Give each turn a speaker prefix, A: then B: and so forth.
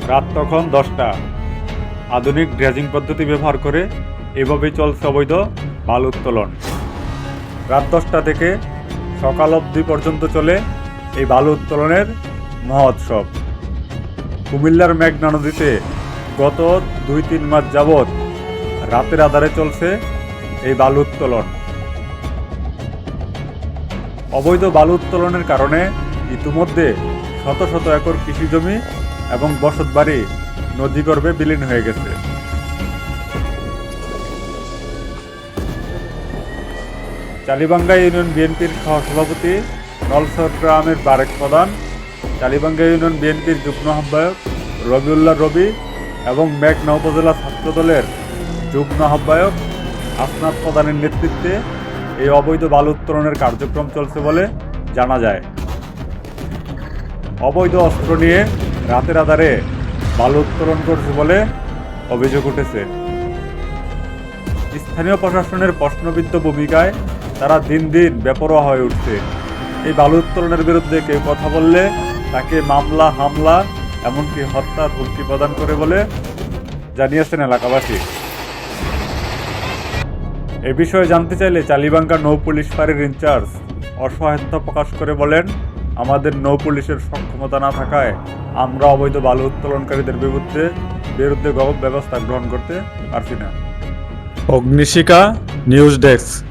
A: রাত তখন 10টা। আধুনিক ড্রেজিং পদ্ধতি ব্যবহার করে এভাবেই চলছে অবৈধ বালু উত্তোলন। রাত 10টা থেকে সকাল অবধি পর্যন্ত চলে এই বালু উত্তোলনের মহোৎসব। কুমিল্লার মেঘনা নদীতে গত 2-3 মাস যাবৎ রাতের আধারে চলছে এই বালু উত্তোলন। অবৈধ বালু উত্তোলনের কারণে ইতিমধ্যে শত শত একর কৃষিজমি এবং বসতবাড়ি নদীগর্ভে বিলীন হয়ে গেছে। চালিবাঙ্গা ইউনিয়ন বিএনপির সহসভাপতি নলছর গ্রামের বারেক প্রধান, চালিবাঙ্গা ইউনিয়ন বিএনপির যুগ্ম আহ্বায়ক রবিউল্লাহ রবি এবং মেঘনা উপজেলা ছাত্রদলের যুগ্ম আহ্বায়ক আসনাদ প্রধানের নেতৃত্বে এই অবৈধ বালু উত্তোলনের কার্যক্রম চলছে বলে জানা যায়। অবৈধ অস্ত্র নিয়ে রাতের আধারে বালু উত্তোলন করছে বলে অভিযোগ উঠেছে। স্থানীয় প্রশাসনের প্রশ্নবিদ্ধ ভূমিকায় তারা দিন দিন বেপরোয়া হয়ে উঠছে। এই বালু উত্তোলনের বিরুদ্ধে কেউ কথা বললে তাকে মামলা, হামলা, এমনকি হত্যার হুমকি প্রদান করে বলে জানিয়েছেন এলাকাবাসী। এ বিষয়ে জানতে চাইলে চালিবাঙ্গা নৌ পুলিশ ফাঁড়ির ইনচার্জ অসহায়তা প্রকাশ করে বলেন, আমাদের নৌ পুলিশের সক্ষমতা না থাকায় আমরা অবৈধ বালু উত্তোলনকারীদের বিরুদ্ধে ব্যবস্থা গ্রহণ করতে পারছি না। অগ্নিশিখা নিউজ ডেস্ক।